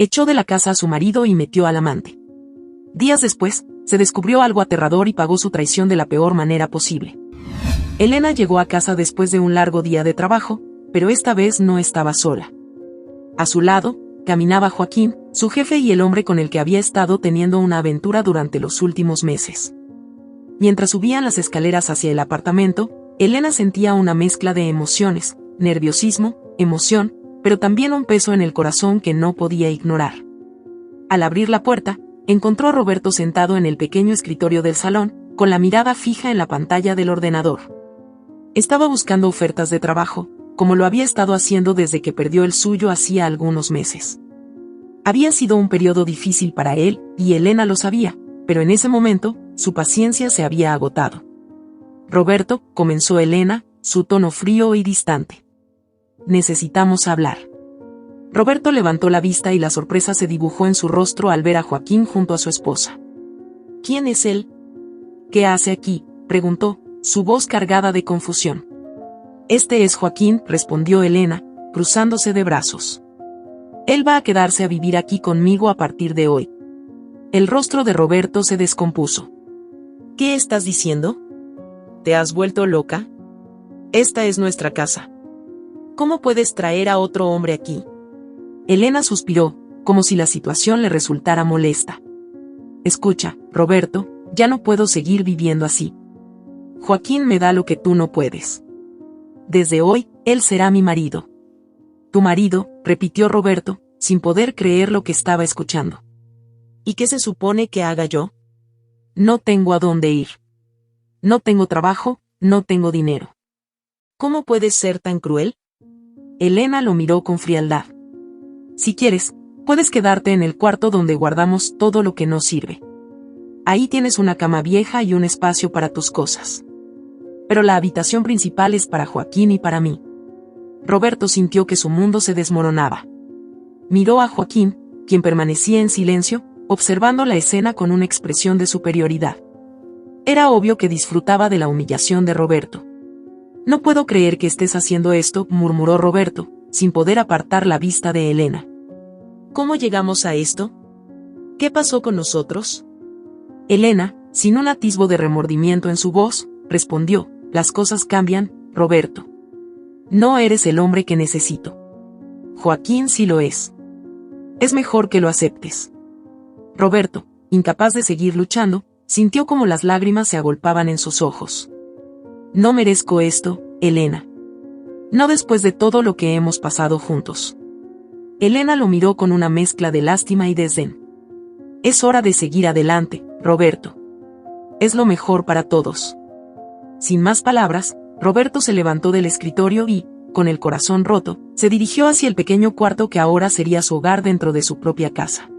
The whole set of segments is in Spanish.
Echó de la casa a su marido y metió al amante. Días después, se descubrió algo aterrador y pagó su traición de la peor manera posible. Elena llegó a casa después de un largo día de trabajo, pero esta vez no estaba sola. A su lado, caminaba Joaquín, su jefe y el hombre con el que había estado teniendo una aventura durante los últimos meses. Mientras subían las escaleras hacia el apartamento, Elena sentía una mezcla de emociones, nerviosismo, emoción, pero también un peso en el corazón que no podía ignorar. Al abrir la puerta, encontró a Roberto sentado en el pequeño escritorio del salón, con la mirada fija en la pantalla del ordenador. Estaba buscando ofertas de trabajo, como lo había estado haciendo desde que perdió el suyo hacía algunos meses. Había sido un periodo difícil para él, y Elena lo sabía, pero en ese momento, su paciencia se había agotado. Roberto, comenzó Elena, su tono frío y distante. Necesitamos hablar. Roberto levantó la vista y la sorpresa se dibujó en su rostro al ver a Joaquín junto a su esposa. ¿Quién es él? ¿Qué hace aquí?, preguntó, su voz cargada de confusión. Este es Joaquín, respondió Elena, cruzándose de brazos. Él va a quedarse a vivir aquí conmigo a partir de hoy. El rostro de Roberto se descompuso. ¿Qué estás diciendo? ¿Te has vuelto loca? Esta es nuestra casa. ¿Cómo puedes traer a otro hombre aquí? Elena suspiró, como si la situación le resultara molesta. Escucha, Roberto, ya no puedo seguir viviendo así. Joaquín me da lo que tú no puedes. Desde hoy, él será mi marido. Tu marido, repitió Roberto, sin poder creer lo que estaba escuchando. ¿Y qué se supone que haga yo? No tengo a dónde ir. No tengo trabajo, no tengo dinero. ¿Cómo puedes ser tan cruel? Elena lo miró con frialdad. Si quieres, puedes quedarte en el cuarto donde guardamos todo lo que no sirve. Ahí tienes una cama vieja y un espacio para tus cosas. Pero la habitación principal es para Joaquín y para mí. Roberto sintió que su mundo se desmoronaba. Miró a Joaquín, quien permanecía en silencio, observando la escena con una expresión de superioridad. Era obvio que disfrutaba de la humillación de Roberto. No puedo creer que estés haciendo esto, murmuró Roberto, sin poder apartar la vista de Elena. ¿Cómo llegamos a esto? ¿Qué pasó con nosotros? Elena, sin un atisbo de remordimiento en su voz, respondió, las cosas cambian, Roberto. No eres el hombre que necesito. Joaquín sí lo es. Es mejor que lo aceptes. Roberto, incapaz de seguir luchando, sintió como las lágrimas se agolpaban en sus ojos. No merezco esto, Elena. No después de todo lo que hemos pasado juntos. Elena lo miró con una mezcla de lástima y desdén. Es hora de seguir adelante, Roberto. Es lo mejor para todos. Sin más palabras, Roberto se levantó del escritorio y, con el corazón roto, se dirigió hacia el pequeño cuarto que ahora sería su hogar dentro de su propia casa.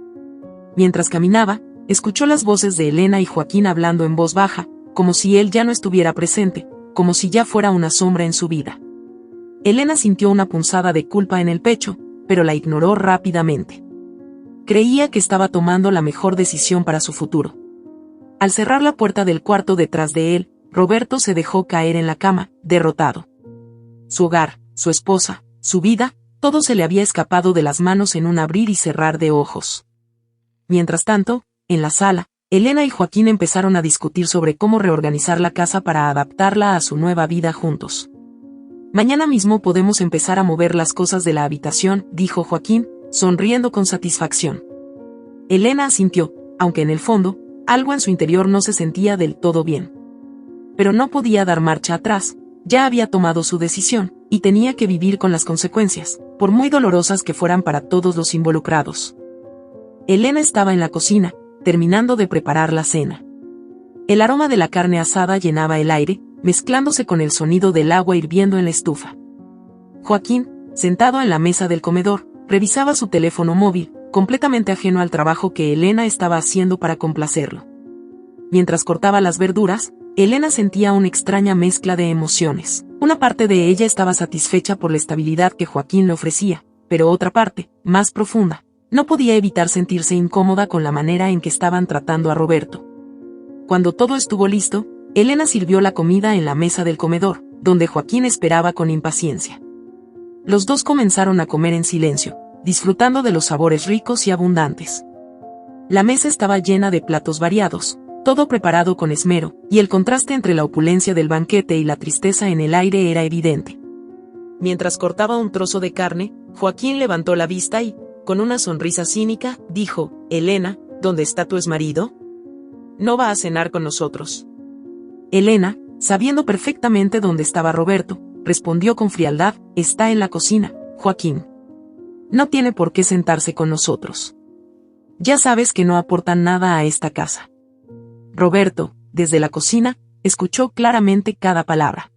Mientras caminaba, escuchó las voces de Elena y Joaquín hablando en voz baja, como si él ya no estuviera presente, como si ya fuera una sombra en su vida. Elena sintió una punzada de culpa en el pecho, pero la ignoró rápidamente. Creía que estaba tomando la mejor decisión para su futuro. Al cerrar la puerta del cuarto detrás de él, Roberto se dejó caer en la cama, derrotado. Su hogar, su esposa, su vida, todo se le había escapado de las manos en un abrir y cerrar de ojos. Mientras tanto, en la sala, Elena y Joaquín empezaron a discutir sobre cómo reorganizar la casa para adaptarla a su nueva vida juntos. Mañana mismo podemos empezar a mover las cosas de la habitación, dijo Joaquín, sonriendo con satisfacción. Elena asintió, aunque en el fondo, algo en su interior no se sentía del todo bien. Pero no podía dar marcha atrás, ya había tomado su decisión, y tenía que vivir con las consecuencias, por muy dolorosas que fueran para todos los involucrados. Elena estaba en la cocina, terminando de preparar la cena. El aroma de la carne asada llenaba el aire, mezclándose con el sonido del agua hirviendo en la estufa. Joaquín, sentado en la mesa del comedor, revisaba su teléfono móvil, completamente ajeno al trabajo que Elena estaba haciendo para complacerlo. Mientras cortaba las verduras, Elena sentía una extraña mezcla de emociones. Una parte de ella estaba satisfecha por la estabilidad que Joaquín le ofrecía, pero otra parte, más profunda, no podía evitar sentirse incómoda con la manera en que estaban tratando a Roberto. Cuando todo estuvo listo, Elena sirvió la comida en la mesa del comedor, donde Joaquín esperaba con impaciencia. Los dos comenzaron a comer en silencio, disfrutando de los sabores ricos y abundantes. La mesa estaba llena de platos variados, todo preparado con esmero, y el contraste entre la opulencia del banquete y la tristeza en el aire era evidente. Mientras cortaba un trozo de carne, Joaquín levantó la vista y, con una sonrisa cínica, dijo: «Elena, ¿dónde está tu exmarido? No va a cenar con nosotros». Elena, sabiendo perfectamente dónde estaba Roberto, respondió con frialdad: «Está en la cocina, Joaquín. No tiene por qué sentarse con nosotros. Ya sabes que no aportan nada a esta casa». Roberto, desde la cocina, escuchó claramente cada palabra.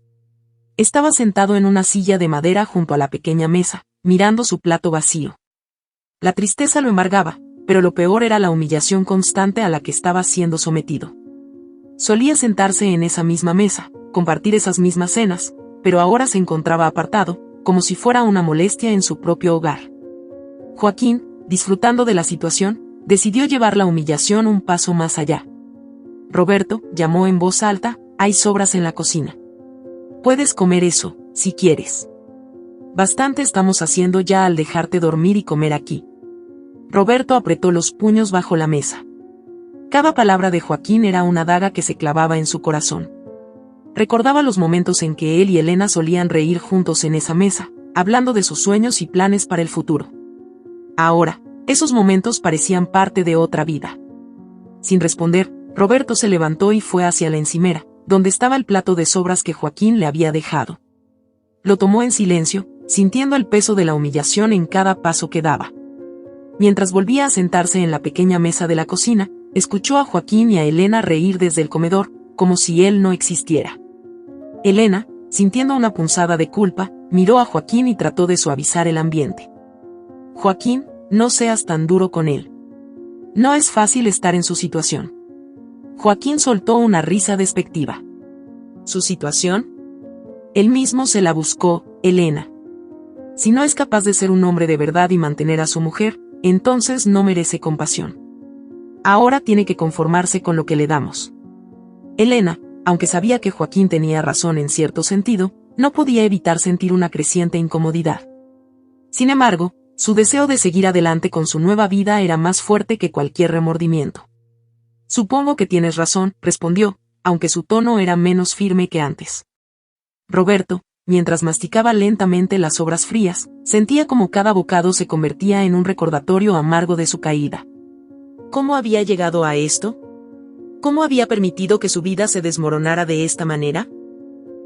Estaba sentado en una silla de madera junto a la pequeña mesa, mirando su plato vacío. La tristeza lo embargaba, pero lo peor era la humillación constante a la que estaba siendo sometido. Solía sentarse en esa misma mesa, compartir esas mismas cenas, pero ahora se encontraba apartado, como si fuera una molestia en su propio hogar. Joaquín, disfrutando de la situación, decidió llevar la humillación un paso más allá. «Roberto», llamó en voz alta, «hay sobras en la cocina. Puedes comer eso, si quieres. Bastante estamos haciendo ya al dejarte dormir y comer aquí». Roberto apretó los puños bajo la mesa. Cada palabra de Joaquín era una daga que se clavaba en su corazón. Recordaba los momentos en que él y Elena solían reír juntos en esa mesa, hablando de sus sueños y planes para el futuro. Ahora, esos momentos parecían parte de otra vida. Sin responder, Roberto se levantó y fue hacia la encimera, donde estaba el plato de sobras que Joaquín le había dejado. Lo tomó en silencio, sintiendo el peso de la humillación en cada paso que daba. Mientras volvía a sentarse en la pequeña mesa de la cocina, escuchó a Joaquín y a Elena reír desde el comedor, como si él no existiera. Elena, sintiendo una punzada de culpa, miró a Joaquín y trató de suavizar el ambiente. «Joaquín, no seas tan duro con él. No es fácil estar en su situación». Joaquín soltó una risa despectiva. ¿Su situación? Él mismo se la buscó, Elena. Si no es capaz de ser un hombre de verdad y mantener a su mujer, entonces no merece compasión. Ahora tiene que conformarse con lo que le damos. Elena, aunque sabía que Joaquín tenía razón en cierto sentido, no podía evitar sentir una creciente incomodidad. Sin embargo, su deseo de seguir adelante con su nueva vida era más fuerte que cualquier remordimiento. «Supongo que tienes razón», respondió, aunque su tono era menos firme que antes. Roberto, mientras masticaba lentamente las sobras frías, sentía como cada bocado se convertía en un recordatorio amargo de su caída. ¿Cómo había llegado a esto? ¿Cómo había permitido que su vida se desmoronara de esta manera?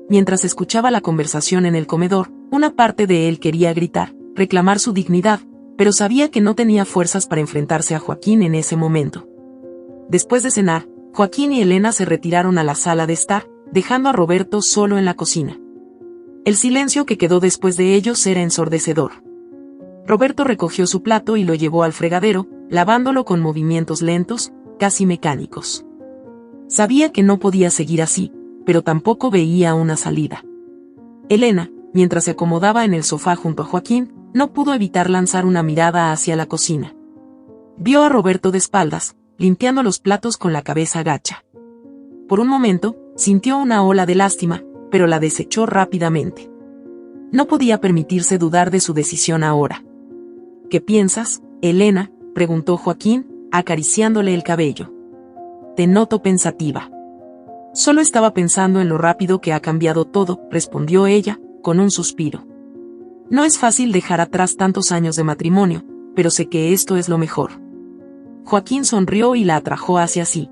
Mientras escuchaba la conversación en el comedor, una parte de él quería gritar, reclamar su dignidad, pero sabía que no tenía fuerzas para enfrentarse a Joaquín en ese momento. Después de cenar, Joaquín y Elena se retiraron a la sala de estar, dejando a Roberto solo en la cocina. El silencio que quedó después de ellos era ensordecedor. Roberto recogió su plato y lo llevó al fregadero, lavándolo con movimientos lentos, casi mecánicos. Sabía que no podía seguir así, pero tampoco veía una salida. Elena, mientras se acomodaba en el sofá junto a Joaquín, no pudo evitar lanzar una mirada hacia la cocina. Vio a Roberto de espaldas, limpiando los platos con la cabeza gacha. Por un momento, sintió una ola de lástima, pero la desechó rápidamente. No podía permitirse dudar de su decisión ahora. ¿Qué piensas, Elena?, preguntó Joaquín, acariciándole el cabello. Te noto pensativa. Solo estaba pensando en lo rápido que ha cambiado todo, respondió ella, con un suspiro. No es fácil dejar atrás tantos años de matrimonio, pero sé que esto es lo mejor. Joaquín sonrió y la atrajo hacia sí.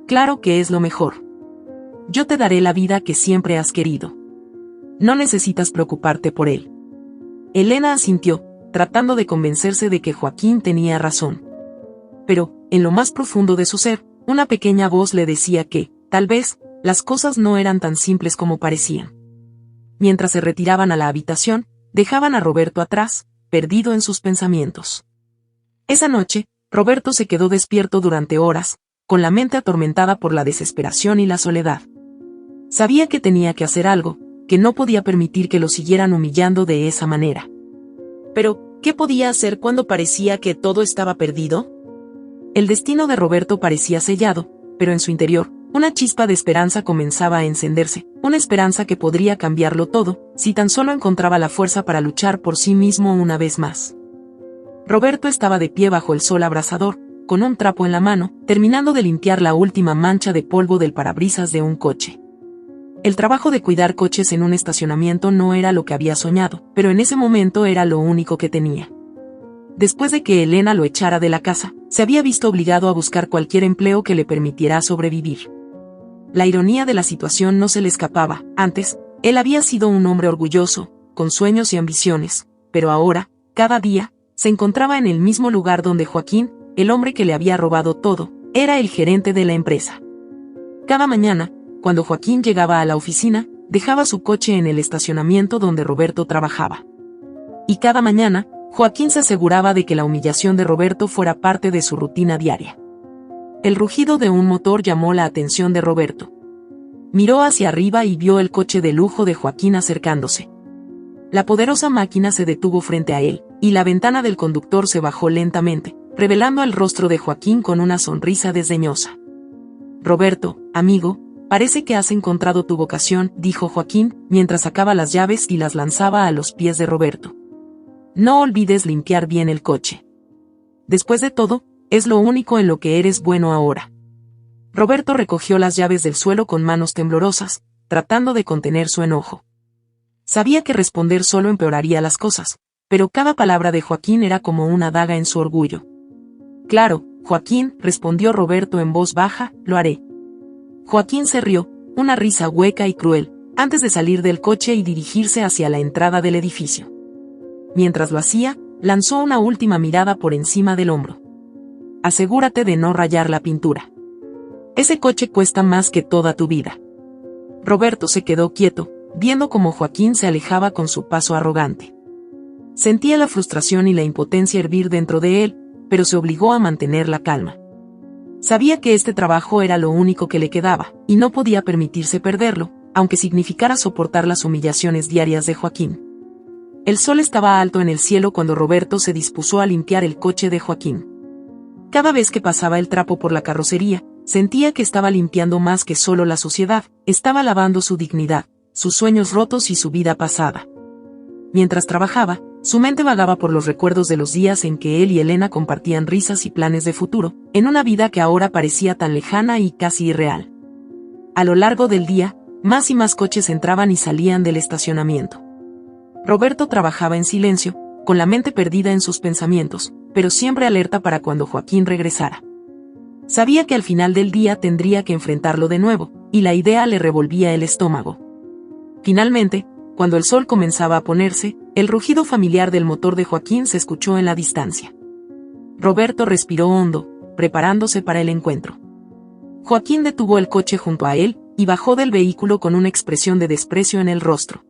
Claro que es lo mejor. Yo te daré la vida que siempre has querido. No necesitas preocuparte por él. Elena asintió, tratando de convencerse de que Joaquín tenía razón. Pero, en lo más profundo de su ser, una pequeña voz le decía que, tal vez, las cosas no eran tan simples como parecían. Mientras se retiraban a la habitación, dejaban a Roberto atrás, perdido en sus pensamientos. Esa noche, Roberto se quedó despierto durante horas, con la mente atormentada por la desesperación y la soledad. Sabía que tenía que hacer algo, que no podía permitir que lo siguieran humillando de esa manera. Pero, ¿qué podía hacer cuando parecía que todo estaba perdido? El destino de Roberto parecía sellado, pero en su interior, una chispa de esperanza comenzaba a encenderse, una esperanza que podría cambiarlo todo, si tan solo encontraba la fuerza para luchar por sí mismo una vez más. Roberto estaba de pie bajo el sol abrasador, con un trapo en la mano, terminando de limpiar la última mancha de polvo del parabrisas de un coche. El trabajo de cuidar coches en un estacionamiento no era lo que había soñado, pero en ese momento era lo único que tenía. Después de que Elena lo echara de la casa, se había visto obligado a buscar cualquier empleo que le permitiera sobrevivir. La ironía de la situación no se le escapaba. Antes, él había sido un hombre orgulloso, con sueños y ambiciones, pero ahora, cada día, se encontraba en el mismo lugar donde Joaquín, el hombre que le había robado todo, era el gerente de la empresa. Cada mañana, cuando Joaquín llegaba a la oficina, dejaba su coche en el estacionamiento donde Roberto trabajaba. Y cada mañana, Joaquín se aseguraba de que la humillación de Roberto fuera parte de su rutina diaria. El rugido de un motor llamó la atención de Roberto. Miró hacia arriba y vio el coche de lujo de Joaquín acercándose. La poderosa máquina se detuvo frente a él, y la ventana del conductor se bajó lentamente, revelando el rostro de Joaquín con una sonrisa desdeñosa. «Roberto, amigo, parece que has encontrado tu vocación», dijo Joaquín, mientras sacaba las llaves y las lanzaba a los pies de Roberto. «No olvides limpiar bien el coche. Después de todo, es lo único en lo que eres bueno ahora». Roberto recogió las llaves del suelo con manos temblorosas, tratando de contener su enojo. Sabía que responder solo empeoraría las cosas, pero cada palabra de Joaquín era como una daga en su orgullo. «Claro, Joaquín», respondió Roberto en voz baja, «lo haré». Joaquín se rió, una risa hueca y cruel, antes de salir del coche y dirigirse hacia la entrada del edificio. Mientras lo hacía, lanzó una última mirada por encima del hombro. «Asegúrate de no rayar la pintura. Ese coche cuesta más que toda tu vida». Roberto se quedó quieto, viendo cómo Joaquín se alejaba con su paso arrogante. Sentía la frustración y la impotencia hervir dentro de él, pero se obligó a mantener la calma. Sabía que este trabajo era lo único que le quedaba, y no podía permitirse perderlo, aunque significara soportar las humillaciones diarias de Joaquín. El sol estaba alto en el cielo cuando Roberto se dispuso a limpiar el coche de Joaquín. Cada vez que pasaba el trapo por la carrocería, sentía que estaba limpiando más que solo la suciedad, estaba lavando su dignidad, sus sueños rotos y su vida pasada. Mientras trabajaba, su mente vagaba por los recuerdos de los días en que él y Elena compartían risas y planes de futuro, en una vida que ahora parecía tan lejana y casi irreal. A lo largo del día, más y más coches entraban y salían del estacionamiento. Roberto trabajaba en silencio, con la mente perdida en sus pensamientos, pero siempre alerta para cuando Joaquín regresara. Sabía que al final del día tendría que enfrentarlo de nuevo, y la idea le revolvía el estómago. Finalmente, cuando el sol comenzaba a ponerse, el rugido familiar del motor de Joaquín se escuchó en la distancia. Roberto respiró hondo, preparándose para el encuentro. Joaquín detuvo el coche junto a él, y bajó del vehículo con una expresión de desprecio en el rostro.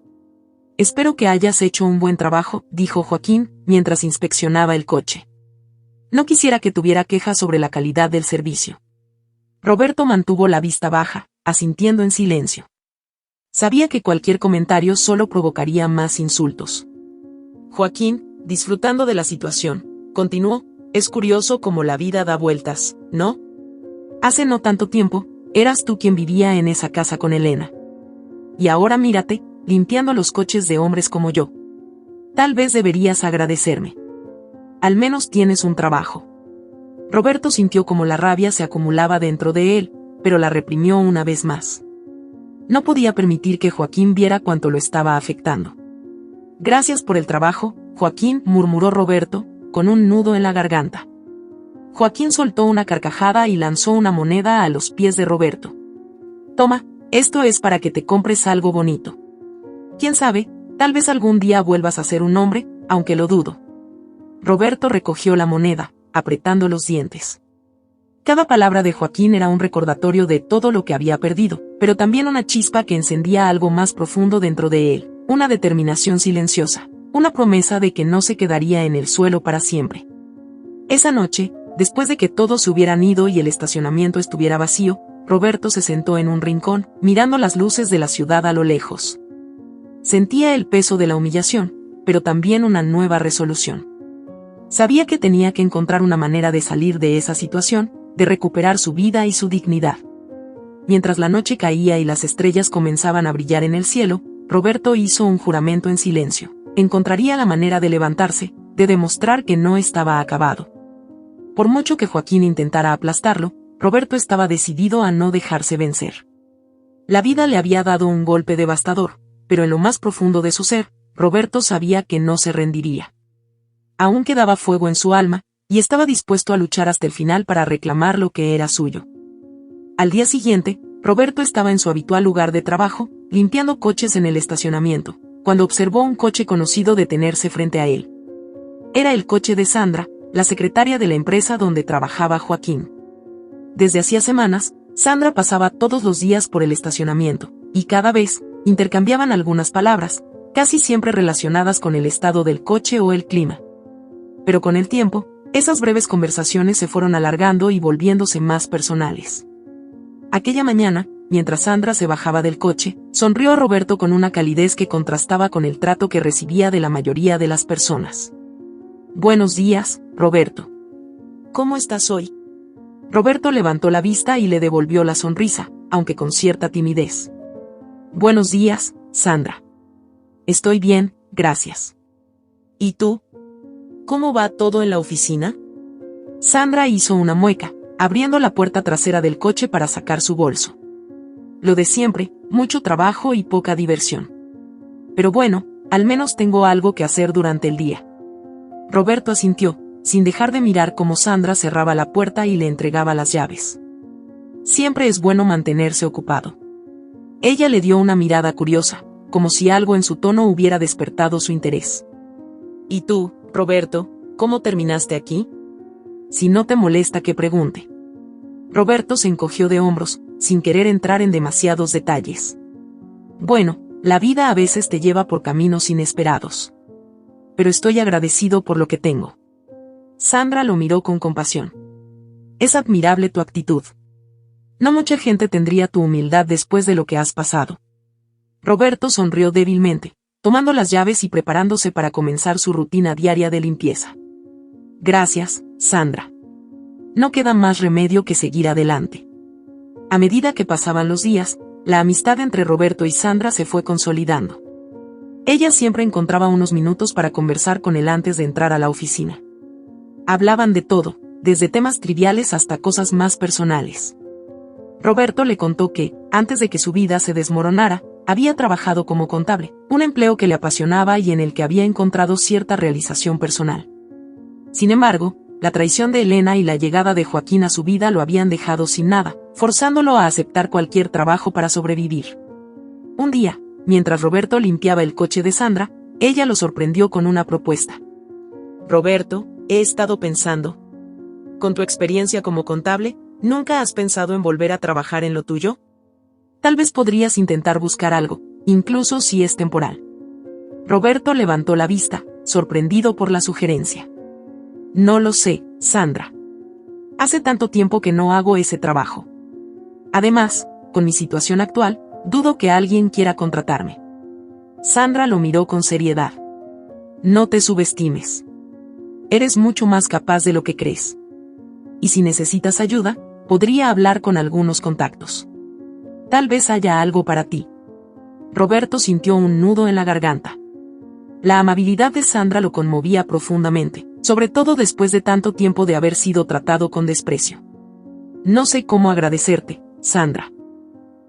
«Espero que hayas hecho un buen trabajo», dijo Joaquín, mientras inspeccionaba el coche. «No quisiera que tuviera quejas sobre la calidad del servicio». Roberto mantuvo la vista baja, asintiendo en silencio. Sabía que cualquier comentario solo provocaría más insultos. Joaquín, disfrutando de la situación, continuó: «Es curioso cómo la vida da vueltas, ¿no? Hace no tanto tiempo, eras tú quien vivía en esa casa con Elena. Y ahora mírate, limpiando los coches de hombres como yo. Tal vez deberías agradecerme. Al menos tienes un trabajo». Roberto sintió como la rabia se acumulaba dentro de él, pero la reprimió una vez más. No podía permitir que Joaquín viera cuánto lo estaba afectando. «Gracias por el trabajo, Joaquín», murmuró Roberto, con un nudo en la garganta. Joaquín soltó una carcajada y lanzó una moneda a los pies de Roberto. «Toma, esto es para que te compres algo bonito. Quién sabe, tal vez algún día vuelvas a ser un hombre, aunque lo dudo». Roberto recogió la moneda, apretando los dientes. Cada palabra de Joaquín era un recordatorio de todo lo que había perdido, pero también una chispa que encendía algo más profundo dentro de él, una determinación silenciosa, una promesa de que no se quedaría en el suelo para siempre. Esa noche, después de que todos se hubieran ido y el estacionamiento estuviera vacío, Roberto se sentó en un rincón, mirando las luces de la ciudad a lo lejos. Sentía el peso de la humillación, pero también una nueva resolución. Sabía que tenía que encontrar una manera de salir de esa situación, de recuperar su vida y su dignidad. Mientras la noche caía y las estrellas comenzaban a brillar en el cielo, Roberto hizo un juramento en silencio. Encontraría la manera de levantarse, de demostrar que no estaba acabado. Por mucho que Joaquín intentara aplastarlo, Roberto estaba decidido a no dejarse vencer. La vida le había dado un golpe devastador, pero en lo más profundo de su ser, Roberto sabía que no se rendiría. Aún quedaba fuego en su alma, y estaba dispuesto a luchar hasta el final para reclamar lo que era suyo. Al día siguiente, Roberto estaba en su habitual lugar de trabajo, limpiando coches en el estacionamiento, cuando observó un coche conocido detenerse frente a él. Era el coche de Sandra, la secretaria de la empresa donde trabajaba Joaquín. Desde hacía semanas, Sandra pasaba todos los días por el estacionamiento, y cada vez, intercambiaban algunas palabras, casi siempre relacionadas con el estado del coche o el clima. Pero con el tiempo, esas breves conversaciones se fueron alargando y volviéndose más personales. Aquella mañana, mientras Sandra se bajaba del coche, sonrió a Roberto con una calidez que contrastaba con el trato que recibía de la mayoría de las personas. «Buenos días, Roberto. ¿Cómo estás hoy?» Roberto levantó la vista y le devolvió la sonrisa, aunque con cierta timidez. «Buenos días, Sandra. Estoy bien, gracias. ¿Y tú? ¿Cómo va todo en la oficina?» Sandra hizo una mueca, abriendo la puerta trasera del coche para sacar su bolso. «Lo de siempre, mucho trabajo y poca diversión. Pero bueno, al menos tengo algo que hacer durante el día». Roberto asintió, sin dejar de mirar cómo Sandra cerraba la puerta y le entregaba las llaves. Siempre es bueno mantenerse ocupado. Ella le dio una mirada curiosa, como si algo en su tono hubiera despertado su interés. «¿Y tú, Roberto, cómo terminaste aquí?» «Si no te molesta que pregunte». Roberto se encogió de hombros, sin querer entrar en demasiados detalles. «Bueno, la vida a veces te lleva por caminos inesperados. Pero estoy agradecido por lo que tengo». Sandra lo miró con compasión. «Es admirable tu actitud. No mucha gente tendría tu humildad después de lo que has pasado». Roberto sonrió débilmente, tomando las llaves y preparándose para comenzar su rutina diaria de limpieza. «Gracias, Sandra. No queda más remedio que seguir adelante». A medida que pasaban los días, la amistad entre Roberto y Sandra se fue consolidando. Ella siempre encontraba unos minutos para conversar con él antes de entrar a la oficina. Hablaban de todo, desde temas triviales hasta cosas más personales. Roberto le contó que, antes de que su vida se desmoronara, había trabajado como contable, un empleo que le apasionaba y en el que había encontrado cierta realización personal. Sin embargo, la traición de Elena y la llegada de Joaquín a su vida lo habían dejado sin nada, forzándolo a aceptar cualquier trabajo para sobrevivir. Un día, mientras Roberto limpiaba el coche de Sandra, ella lo sorprendió con una propuesta. «Roberto, he estado pensando. Con tu experiencia como contable, ¿nunca has pensado en volver a trabajar en lo tuyo? Tal vez podrías intentar buscar algo, incluso si es temporal». Roberto levantó la vista, sorprendido por la sugerencia. «No lo sé, Sandra. Hace tanto tiempo que no hago ese trabajo. Además, con mi situación actual, dudo que alguien quiera contratarme». Sandra lo miró con seriedad. «No te subestimes. Eres mucho más capaz de lo que crees. Y si necesitas ayuda, podría hablar con algunos contactos. Tal vez haya algo para ti». Roberto sintió un nudo en la garganta. La amabilidad de Sandra lo conmovía profundamente, sobre todo después de tanto tiempo de haber sido tratado con desprecio. «No sé cómo agradecerte, Sandra.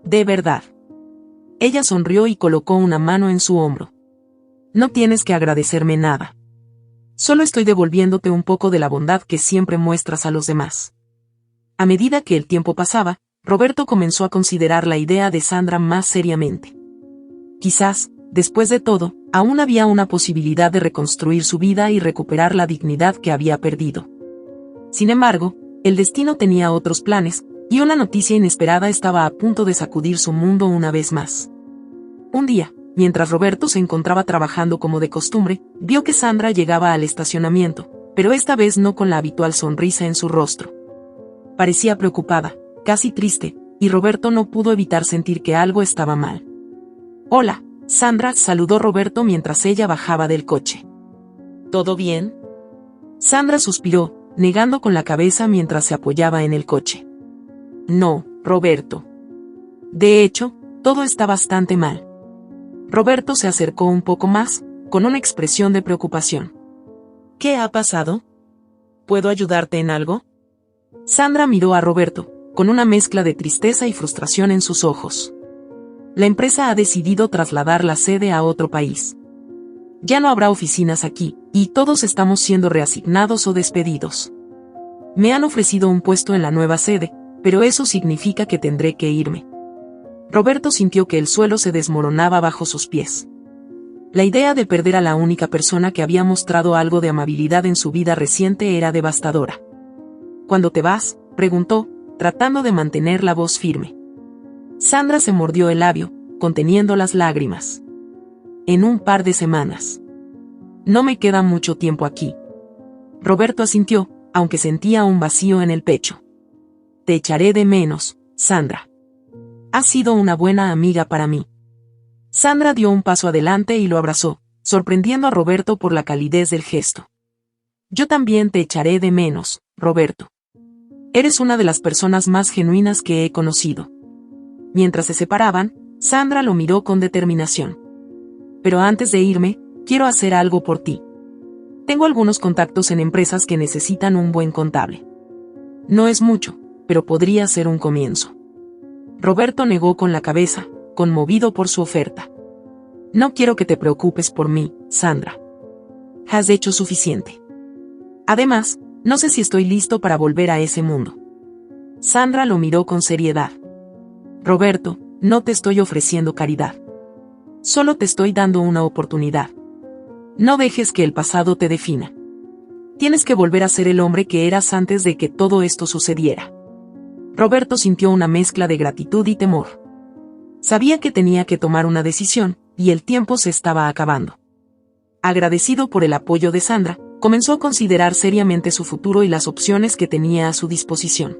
De verdad». Ella sonrió y colocó una mano en su hombro. «No tienes que agradecerme nada. Solo estoy devolviéndote un poco de la bondad que siempre muestras a los demás». A medida que el tiempo pasaba, Roberto comenzó a considerar la idea de Sandra más seriamente. Quizás, después de todo, aún había una posibilidad de reconstruir su vida y recuperar la dignidad que había perdido. Sin embargo, el destino tenía otros planes, y una noticia inesperada estaba a punto de sacudir su mundo una vez más. Un día, mientras Roberto se encontraba trabajando como de costumbre, vio que Sandra llegaba al estacionamiento, pero esta vez no con la habitual sonrisa en su rostro. Parecía preocupada, casi triste, y Roberto no pudo evitar sentir que algo estaba mal. «Hola, Sandra», saludó Roberto mientras ella bajaba del coche. «¿Todo bien?» Sandra suspiró, negando con la cabeza mientras se apoyaba en el coche. «No, Roberto. De hecho, todo está bastante mal». Roberto se acercó un poco más, con una expresión de preocupación. ¿Qué ha pasado? ¿Puedo ayudarte en algo? Sandra miró a Roberto, con una mezcla de tristeza y frustración en sus ojos. La empresa ha decidido trasladar la sede a otro país. Ya no habrá oficinas aquí, y todos estamos siendo reasignados o despedidos. Me han ofrecido un puesto en la nueva sede, pero eso significa que tendré que irme. Roberto sintió que el suelo se desmoronaba bajo sus pies. La idea de perder a la única persona que había mostrado algo de amabilidad en su vida reciente era devastadora. ¿Cuándo te vas?, preguntó, tratando de mantener la voz firme. Sandra se mordió el labio, conteniendo las lágrimas. En un par de semanas. No me queda mucho tiempo aquí. Roberto asintió, aunque sentía un vacío en el pecho. Te echaré de menos, Sandra. Has sido una buena amiga para mí. Sandra dio un paso adelante y lo abrazó, sorprendiendo a Roberto por la calidez del gesto. Yo también te echaré de menos, Roberto. Eres una de las personas más genuinas que he conocido. Mientras se separaban, Sandra lo miró con determinación. Pero antes de irme, quiero hacer algo por ti. Tengo algunos contactos en empresas que necesitan un buen contable. No es mucho, pero podría ser un comienzo. Roberto negó con la cabeza, conmovido por su oferta. No quiero que te preocupes por mí, Sandra. Has hecho suficiente. Además, no sé si estoy listo para volver a ese mundo. Sandra lo miró con seriedad. Roberto, no te estoy ofreciendo caridad. Solo te estoy dando una oportunidad. No dejes que el pasado te defina. Tienes que volver a ser el hombre que eras antes de que todo esto sucediera. Roberto sintió una mezcla de gratitud y temor. Sabía que tenía que tomar una decisión, y el tiempo se estaba acabando. Agradecido por el apoyo de Sandra, comenzó a considerar seriamente su futuro y las opciones que tenía a su disposición.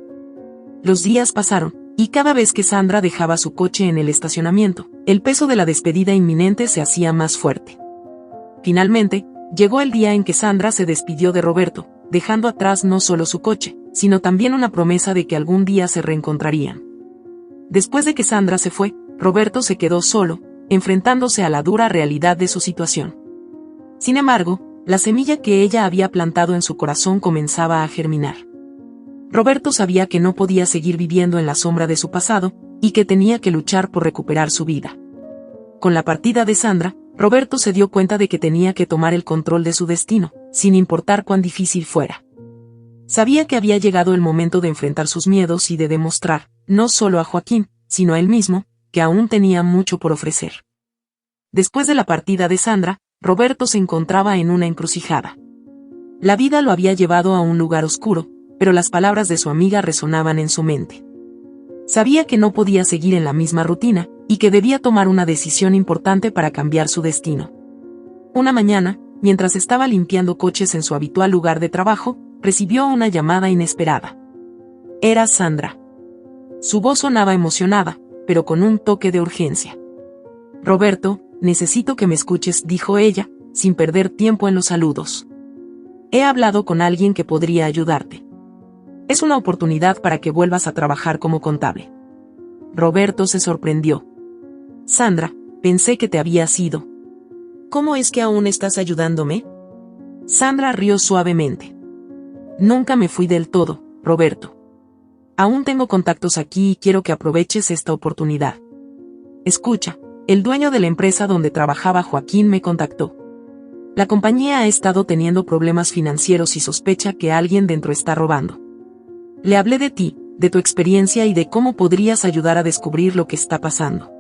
Los días pasaron, y cada vez que Sandra dejaba su coche en el estacionamiento, el peso de la despedida inminente se hacía más fuerte. Finalmente, llegó el día en que Sandra se despidió de Roberto, dejando atrás no solo su coche, sino también una promesa de que algún día se reencontrarían. Después de que Sandra se fue, Roberto se quedó solo, enfrentándose a la dura realidad de su situación. Sin embargo, la semilla que ella había plantado en su corazón comenzaba a germinar. Roberto sabía que no podía seguir viviendo en la sombra de su pasado, y que tenía que luchar por recuperar su vida. Con la partida de Sandra, Roberto se dio cuenta de que tenía que tomar el control de su destino, sin importar cuán difícil fuera. Sabía que había llegado el momento de enfrentar sus miedos y de demostrar, no solo a Joaquín, sino a él mismo, que aún tenía mucho por ofrecer. Después de la partida de Sandra, Roberto se encontraba en una encrucijada. La vida lo había llevado a un lugar oscuro, pero las palabras de su amiga resonaban en su mente. Sabía que no podía seguir en la misma rutina, y que debía tomar una decisión importante para cambiar su destino. Una mañana, mientras estaba limpiando coches en su habitual lugar de trabajo, recibió una llamada inesperada. Era Sandra. Su voz sonaba emocionada, pero con un toque de urgencia. Roberto, necesito que me escuches, dijo ella, sin perder tiempo en los saludos. He hablado con alguien que podría ayudarte. Es una oportunidad para que vuelvas a trabajar como contable. Roberto se sorprendió. Sandra, pensé que te habías ido. ¿Cómo es que aún estás ayudándome? Sandra rió suavemente. Nunca me fui del todo, Roberto. Aún tengo contactos aquí y quiero que aproveches esta oportunidad. Escucha, el dueño de la empresa donde trabajaba Joaquín me contactó. La compañía ha estado teniendo problemas financieros y sospecha que alguien dentro está robando. Le hablé de ti, de tu experiencia y de cómo podrías ayudar a descubrir lo que está pasando.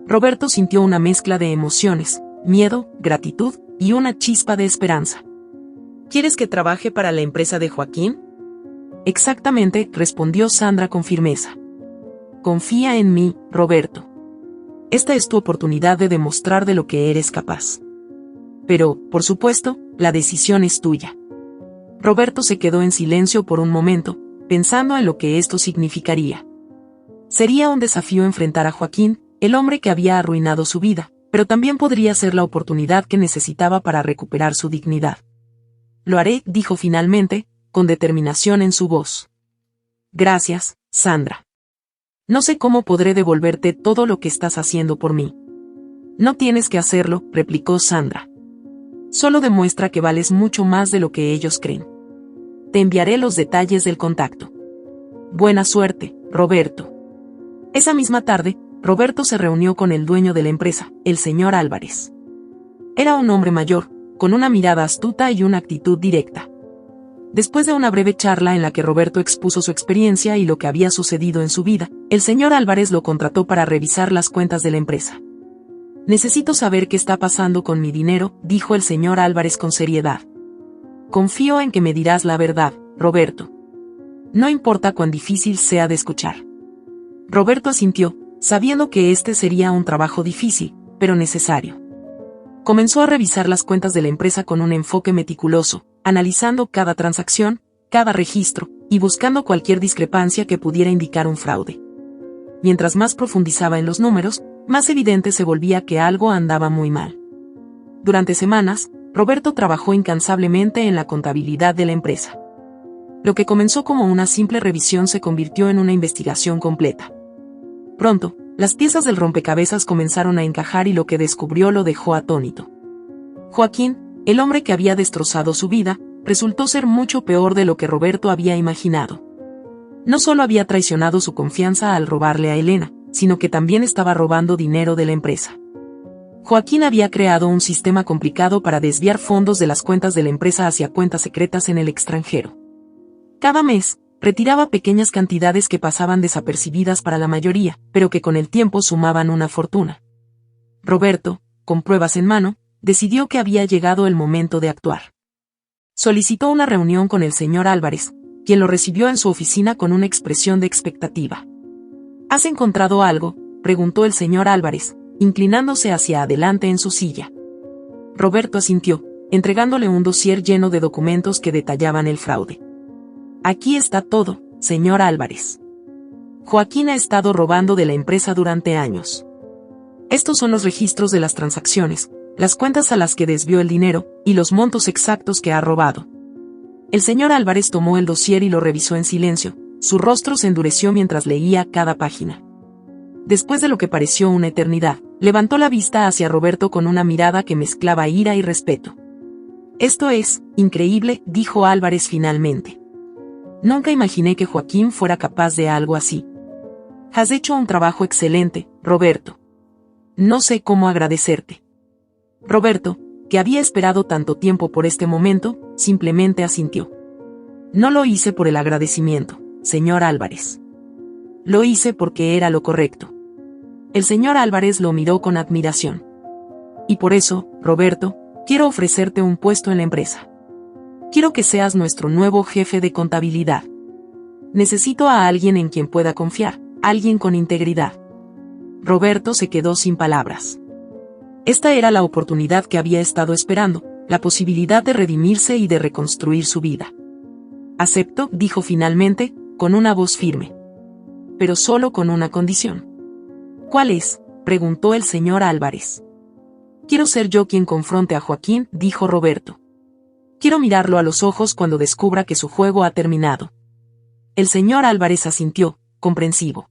Roberto sintió una mezcla de emociones, miedo, gratitud y una chispa de esperanza. ¿Quieres que trabaje para la empresa de Joaquín? Exactamente, respondió Sandra con firmeza. Confía en mí, Roberto. Esta es tu oportunidad de demostrar de lo que eres capaz. Pero, por supuesto, la decisión es tuya. Roberto se quedó en silencio por un momento, pensando en lo que esto significaría. Sería un desafío enfrentar a Joaquín, el hombre que había arruinado su vida, pero también podría ser la oportunidad que necesitaba para recuperar su dignidad. Lo haré, dijo finalmente, con determinación en su voz. Gracias, Sandra. No sé cómo podré devolverte todo lo que estás haciendo por mí. No tienes que hacerlo, replicó Sandra. Solo demuestra que vales mucho más de lo que ellos creen. Te enviaré los detalles del contacto. Buena suerte, Roberto. Esa misma tarde, Roberto se reunió con el dueño de la empresa, el señor Álvarez. Era un hombre mayor, con una mirada astuta y una actitud directa. Después de una breve charla en la que Roberto expuso su experiencia y lo que había sucedido en su vida, el señor Álvarez lo contrató para revisar las cuentas de la empresa. Necesito saber qué está pasando con mi dinero, dijo el señor Álvarez con seriedad. Confío en que me dirás la verdad, Roberto. No importa cuán difícil sea de escuchar. Roberto asintió, sabiendo que este sería un trabajo difícil, pero necesario. Comenzó a revisar las cuentas de la empresa con un enfoque meticuloso, analizando cada transacción, cada registro, y buscando cualquier discrepancia que pudiera indicar un fraude. Mientras más profundizaba en los números, más evidente se volvía que algo andaba muy mal. Durante semanas, Roberto trabajó incansablemente en la contabilidad de la empresa. Lo que comenzó como una simple revisión se convirtió en una investigación completa. Pronto, las piezas del rompecabezas comenzaron a encajar y lo que descubrió lo dejó atónito. Joaquín, el hombre que había destrozado su vida, resultó ser mucho peor de lo que Roberto había imaginado. No solo había traicionado su confianza al robarle a Elena, sino que también estaba robando dinero de la empresa. Joaquín había creado un sistema complicado para desviar fondos de las cuentas de la empresa hacia cuentas secretas en el extranjero. Cada mes, retiraba pequeñas cantidades que pasaban desapercibidas para la mayoría, pero que con el tiempo sumaban una fortuna. Roberto, con pruebas en mano, decidió que había llegado el momento de actuar. Solicitó una reunión con el señor Álvarez, quien lo recibió en su oficina con una expresión de expectativa. ¿Has encontrado algo?, preguntó el señor Álvarez, inclinándose hacia adelante en su silla. Roberto asintió, entregándole un dossier lleno de documentos que detallaban el fraude. Aquí está todo, señor Álvarez. Joaquín ha estado robando de la empresa durante años. Estos son los registros de las transacciones, las cuentas a las que desvió el dinero, y los montos exactos que ha robado. El señor Álvarez tomó el dossier y lo revisó en silencio, su rostro se endureció mientras leía cada página. Después de lo que pareció una eternidad, levantó la vista hacia Roberto con una mirada que mezclaba ira y respeto. Esto es increíble, dijo Álvarez finalmente. Nunca imaginé que Joaquín fuera capaz de algo así. Has hecho un trabajo excelente, Roberto. No sé cómo agradecerte. Roberto, que había esperado tanto tiempo por este momento, simplemente asintió. No lo hice por el agradecimiento, señor Álvarez. Lo hice porque era lo correcto. El señor Álvarez lo miró con admiración. Y por eso, Roberto, quiero ofrecerte un puesto en la empresa. Quiero que seas nuestro nuevo jefe de contabilidad. Necesito a alguien en quien pueda confiar, alguien con integridad. Roberto se quedó sin palabras. Esta era la oportunidad que había estado esperando, la posibilidad de redimirse y de reconstruir su vida. Acepto, dijo finalmente, con una voz firme. Pero solo con una condición. ¿Cuál es?, preguntó el señor Álvarez. Quiero ser yo quien confronte a Joaquín, dijo Roberto. Quiero mirarlo a los ojos cuando descubra que su juego ha terminado. El señor Álvarez asintió, comprensivo.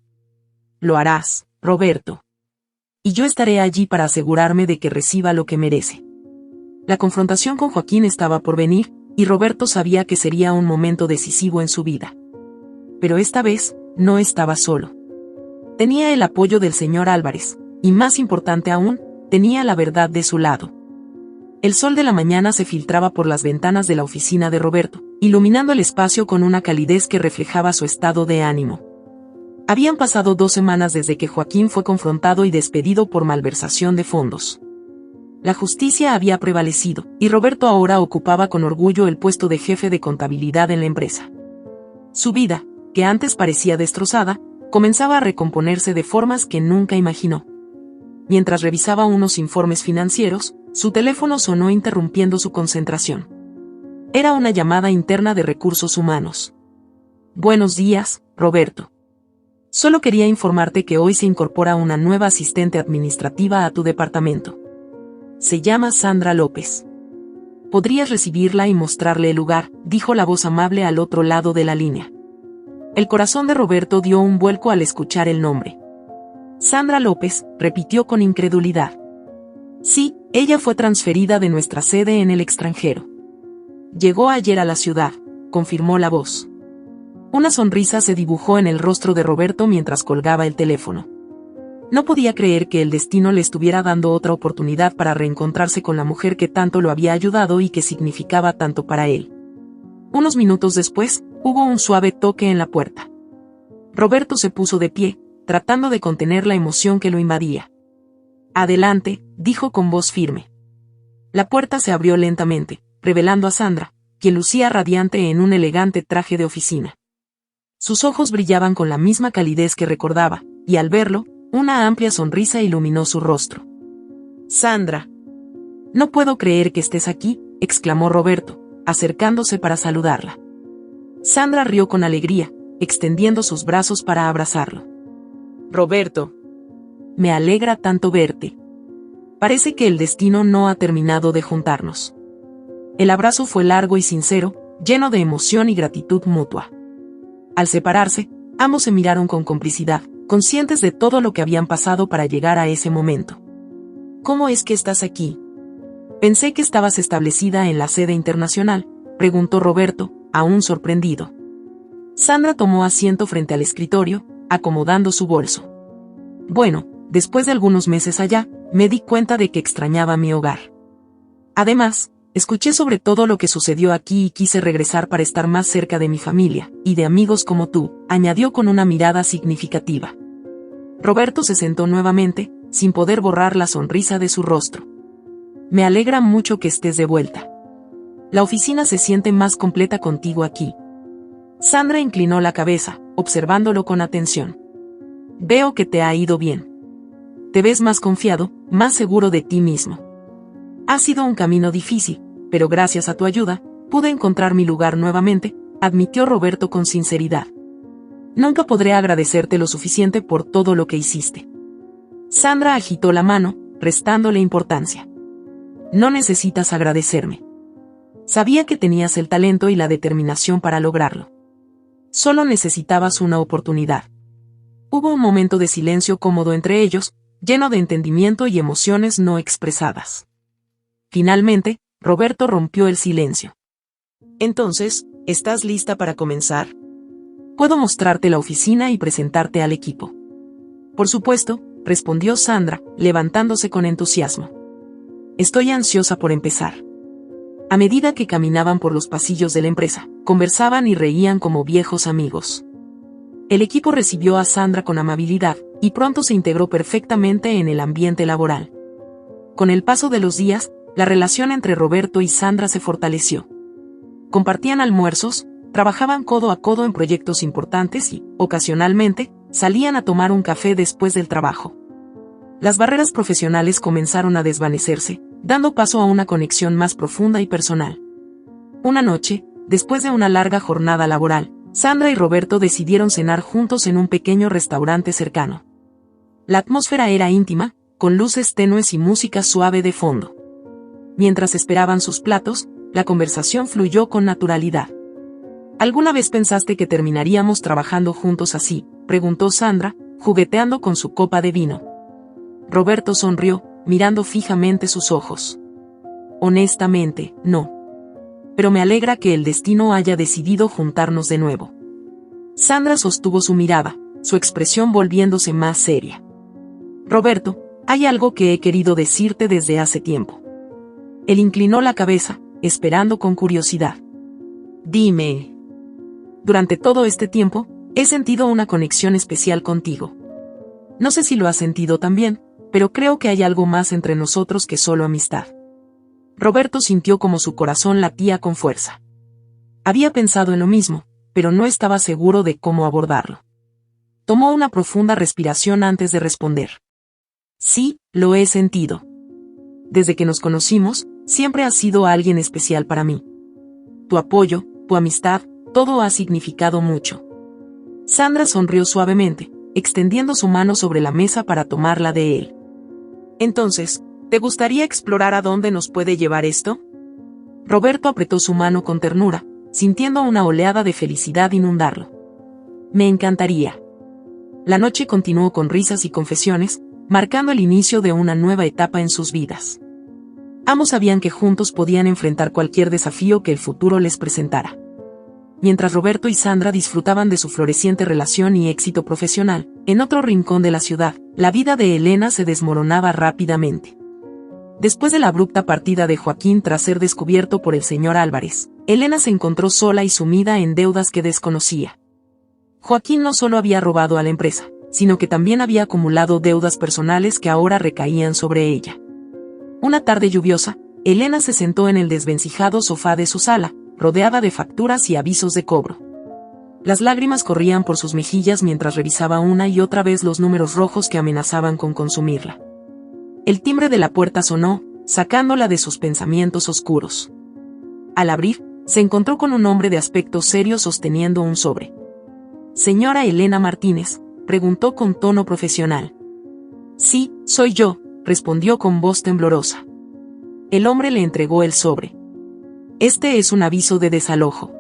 Lo harás, Roberto. Y yo estaré allí para asegurarme de que reciba lo que merece. La confrontación con Joaquín estaba por venir, y Roberto sabía que sería un momento decisivo en su vida. Pero esta vez, no estaba solo. Tenía el apoyo del señor Álvarez, y más importante aún, tenía la verdad de su lado. El sol de la mañana se filtraba por las ventanas de la oficina de Roberto, iluminando el espacio con una calidez que reflejaba su estado de ánimo. Habían pasado 2 semanas desde que Joaquín fue confrontado y despedido por malversación de fondos. La justicia había prevalecido, y Roberto ahora ocupaba con orgullo el puesto de jefe de contabilidad en la empresa. Su vida, que antes parecía destrozada, comenzaba a recomponerse de formas que nunca imaginó. Mientras revisaba unos informes financieros, su teléfono sonó interrumpiendo su concentración. Era una llamada interna de recursos humanos. Buenos días, Roberto. Solo quería informarte que hoy se incorpora una nueva asistente administrativa a tu departamento. Se llama Sandra López. Podrías recibirla y mostrarle el lugar, dijo la voz amable al otro lado de la línea. El corazón de Roberto dio un vuelco al escuchar el nombre. Sandra López, repitió con incredulidad. Sí, Ella fue transferida de nuestra sede en el extranjero. Llegó ayer a la ciudad, confirmó la voz. Una sonrisa se dibujó en el rostro de Roberto mientras colgaba el teléfono. No podía creer que el destino le estuviera dando otra oportunidad para reencontrarse con la mujer que tanto lo había ayudado y que significaba tanto para él. Unos minutos después, hubo un suave toque en la puerta. Roberto se puso de pie, tratando de contener la emoción que lo invadía. «Adelante», dijo con voz firme. La puerta se abrió lentamente, revelando a Sandra, quien lucía radiante en un elegante traje de oficina. Sus ojos brillaban con la misma calidez que recordaba, y al verlo, una amplia sonrisa iluminó su rostro. «Sandra. No puedo creer que estés aquí», exclamó Roberto, acercándose para saludarla. Sandra rió con alegría, extendiendo sus brazos para abrazarlo. «Roberto. Me alegra tanto verte. Parece que el destino no ha terminado de juntarnos». El abrazo fue largo y sincero, lleno de emoción y gratitud mutua. Al separarse, ambos se miraron con complicidad, conscientes de todo lo que habían pasado para llegar a ese momento. «¿Cómo es que estás aquí?» «Pensé que estabas establecida en la sede internacional», preguntó Roberto, aún sorprendido. Sandra tomó asiento frente al escritorio, acomodando su bolso. «Bueno, después de algunos meses allá, me di cuenta de que extrañaba mi hogar. Además, escuché sobre todo lo que sucedió aquí y quise regresar para estar más cerca de mi familia, y de amigos como tú», añadió con una mirada significativa. Roberto se sentó nuevamente, sin poder borrar la sonrisa de su rostro. «Me alegra mucho que estés de vuelta. La oficina se siente más completa contigo aquí». Sandra inclinó la cabeza, observándolo con atención. «Veo que te ha ido bien. Te ves más confiado, más seguro de ti mismo. Ha sido un camino difícil, pero gracias a tu ayuda, pude encontrar mi lugar nuevamente», admitió Roberto con sinceridad. «Nunca podré agradecerte lo suficiente por todo lo que hiciste». Sandra agitó la mano, restándole importancia. «No necesitas agradecerme. Sabía que tenías el talento y la determinación para lograrlo. Solo necesitabas una oportunidad». Hubo un momento de silencio cómodo entre ellos, lleno de entendimiento y emociones no expresadas. Finalmente, Roberto rompió el silencio. «Entonces, ¿estás lista para comenzar? Puedo mostrarte la oficina y presentarte al equipo». «Por supuesto», respondió Sandra, levantándose con entusiasmo. «Estoy ansiosa por empezar». A medida que caminaban por los pasillos de la empresa, conversaban y reían como viejos amigos. El equipo recibió a Sandra con amabilidad, y pronto se integró perfectamente en el ambiente laboral. Con el paso de los días, la relación entre Roberto y Sandra se fortaleció. Compartían almuerzos, trabajaban codo a codo en proyectos importantes y, ocasionalmente, salían a tomar un café después del trabajo. Las barreras profesionales comenzaron a desvanecerse, dando paso a una conexión más profunda y personal. Una noche, después de una larga jornada laboral, Sandra y Roberto decidieron cenar juntos en un pequeño restaurante cercano. La atmósfera era íntima, con luces tenues y música suave de fondo. Mientras esperaban sus platos, la conversación fluyó con naturalidad. «¿Alguna vez pensaste que terminaríamos trabajando juntos así?», preguntó Sandra, jugueteando con su copa de vino. Roberto sonrió, mirando fijamente sus ojos. «Honestamente, no. Pero me alegra que el destino haya decidido juntarnos de nuevo». Sandra sostuvo su mirada, su expresión volviéndose más seria. «Roberto, hay algo que he querido decirte desde hace tiempo». Él inclinó la cabeza, esperando con curiosidad. «Dime». «Durante todo este tiempo, he sentido una conexión especial contigo. No sé si lo has sentido también, pero creo que hay algo más entre nosotros que solo amistad». Roberto sintió como su corazón latía con fuerza. Había pensado en lo mismo, pero no estaba seguro de cómo abordarlo. Tomó una profunda respiración antes de responder. «Sí, lo he sentido. Desde que nos conocimos, siempre has sido alguien especial para mí. Tu apoyo, tu amistad, todo ha significado mucho». Sandra sonrió suavemente, extendiendo su mano sobre la mesa para tomarla de él. «Entonces, ¿te gustaría explorar a dónde nos puede llevar esto?». Roberto apretó su mano con ternura, sintiendo una oleada de felicidad inundarlo. «Me encantaría». La noche continuó con risas y confesiones, marcando el inicio de una nueva etapa en sus vidas. Ambos sabían que juntos podían enfrentar cualquier desafío que el futuro les presentara. Mientras Roberto y Sandra disfrutaban de su floreciente relación y éxito profesional, en otro rincón de la ciudad, la vida de Elena se desmoronaba rápidamente. Después de la abrupta partida de Joaquín tras ser descubierto por el señor Álvarez, Elena se encontró sola y sumida en deudas que desconocía. Joaquín no solo había robado a la empresa, sino que también había acumulado deudas personales que ahora recaían sobre ella. Una tarde lluviosa, Elena se sentó en el desvencijado sofá de su sala, rodeada de facturas y avisos de cobro. Las lágrimas corrían por sus mejillas mientras revisaba una y otra vez los números rojos que amenazaban con consumirla. El timbre de la puerta sonó, sacándola de sus pensamientos oscuros. Al abrir, se encontró con un hombre de aspecto serio sosteniendo un sobre. «¿Señora Elena Martínez?», preguntó con tono profesional. «Sí, soy yo», respondió con voz temblorosa. El hombre le entregó el sobre. «Este es un aviso de desalojo.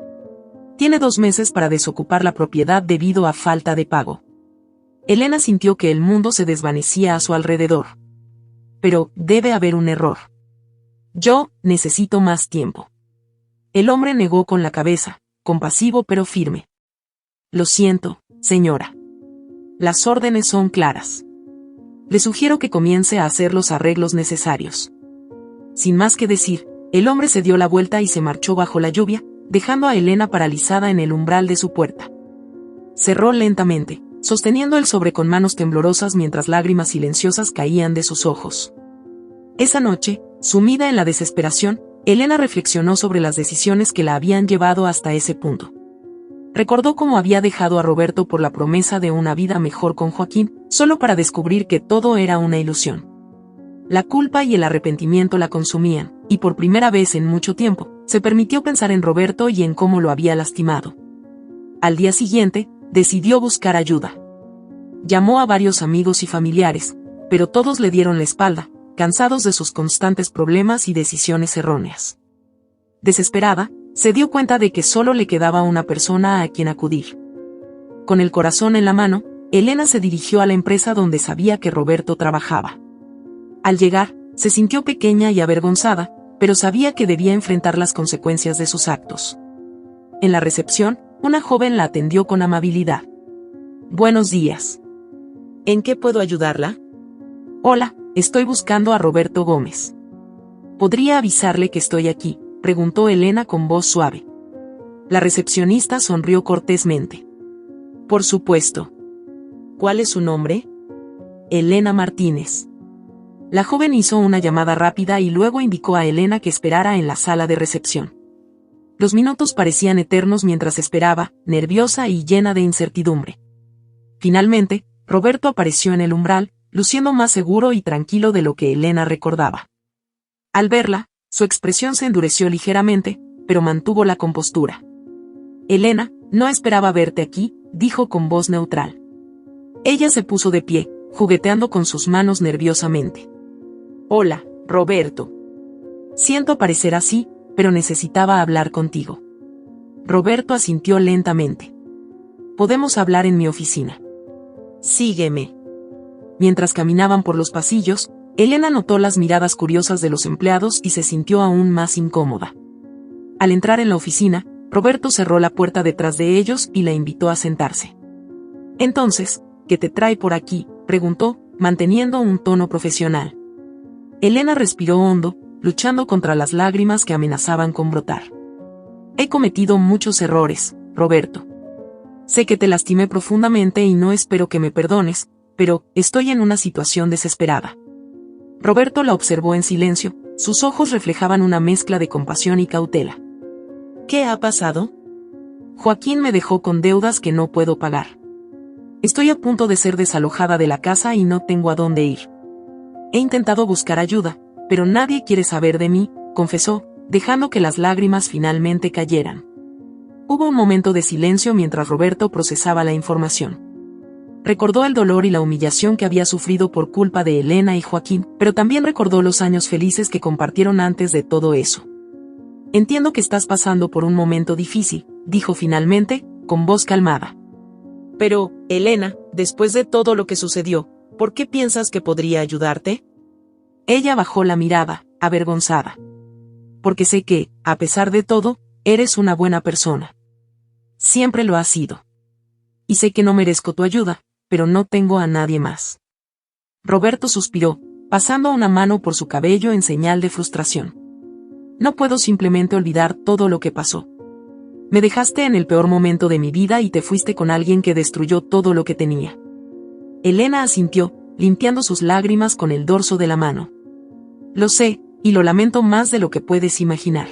Tiene 2 meses para desocupar la propiedad debido a falta de pago». Elena sintió que el mundo se desvanecía a su alrededor. «Pero, debe haber un error. Yo necesito más tiempo». El hombre negó con la cabeza, compasivo pero firme. «Lo siento, señora. Las órdenes son claras. Le sugiero que comience a hacer los arreglos necesarios». Sin más que decir, el hombre se dio la vuelta y se marchó bajo la lluvia, dejando a Elena paralizada en el umbral de su puerta. Cerró lentamente, sosteniendo el sobre con manos temblorosas mientras lágrimas silenciosas caían de sus ojos. Esa noche, sumida en la desesperación, Elena reflexionó sobre las decisiones que la habían llevado hasta ese punto. Recordó cómo había dejado a Roberto por la promesa de una vida mejor con Joaquín, solo para descubrir que todo era una ilusión. La culpa y el arrepentimiento la consumían, y por primera vez en mucho tiempo, se permitió pensar en Roberto y en cómo lo había lastimado. Al día siguiente, decidió buscar ayuda. Llamó a varios amigos y familiares, pero todos le dieron la espalda, cansados de sus constantes problemas y decisiones erróneas. Desesperada, se dio cuenta de que solo le quedaba una persona a quien acudir. Con el corazón en la mano, Elena se dirigió a la empresa donde sabía que Roberto trabajaba. Al llegar, se sintió pequeña y avergonzada, pero sabía que debía enfrentar las consecuencias de sus actos. En la recepción, una joven la atendió con amabilidad. «Buenos días. ¿En qué puedo ayudarla?» «Hola, estoy buscando a Roberto Gómez». «¿Podría avisarle que estoy aquí?», preguntó Elena con voz suave. La recepcionista sonrió cortésmente. «Por supuesto. ¿Cuál es su nombre?» «Elena Martínez». La joven hizo una llamada rápida y luego indicó a Elena que esperara en la sala de recepción. Los minutos parecían eternos mientras esperaba, nerviosa y llena de incertidumbre. Finalmente, Roberto apareció en el umbral, luciendo más seguro y tranquilo de lo que Elena recordaba. Al verla, su expresión se endureció ligeramente, pero mantuvo la compostura. «Elena, no esperaba verte aquí», dijo con voz neutral. Ella se puso de pie, jugueteando con sus manos nerviosamente. «Hola, Roberto. Siento parecer así, pero necesitaba hablar contigo». Roberto asintió lentamente. «Podemos hablar en mi oficina». «Sígueme». Mientras caminaban por los pasillos, Elena notó las miradas curiosas de los empleados y se sintió aún más incómoda. Al entrar en la oficina, Roberto cerró la puerta detrás de ellos y la invitó a sentarse. «Entonces, ¿qué te trae por aquí?», preguntó, manteniendo un tono profesional. Elena respiró hondo, luchando contra las lágrimas que amenazaban con brotar. «He cometido muchos errores, Roberto. Sé que te lastimé profundamente y no espero que me perdones, pero estoy en una situación desesperada». Roberto la observó en silencio, sus ojos reflejaban una mezcla de compasión y cautela. «¿Qué ha pasado?» «Joaquín me dejó con deudas que no puedo pagar. Estoy a punto de ser desalojada de la casa y no tengo a dónde ir. He intentado buscar ayuda, pero nadie quiere saber de mí», confesó, dejando que las lágrimas finalmente cayeran. Hubo un momento de silencio mientras Roberto procesaba la información. Recordó el dolor y la humillación que había sufrido por culpa de Elena y Joaquín, pero también recordó los años felices que compartieron antes de todo eso. «Entiendo que estás pasando por un momento difícil», dijo finalmente, con voz calmada. «Pero, Elena, después de todo lo que sucedió, ¿por qué piensas que podría ayudarte?» Ella bajó la mirada, avergonzada. Porque sé que, a pesar de todo, eres una buena persona. Siempre lo has sido. Y sé que no merezco tu ayuda, pero no tengo a nadie más. Roberto suspiró, pasando una mano por su cabello en señal de frustración. No puedo simplemente olvidar todo lo que pasó. Me dejaste en el peor momento de mi vida y te fuiste con alguien que destruyó todo lo que tenía. Elena asintió, limpiando sus lágrimas con el dorso de la mano. Lo sé, y lo lamento más de lo que puedes imaginar.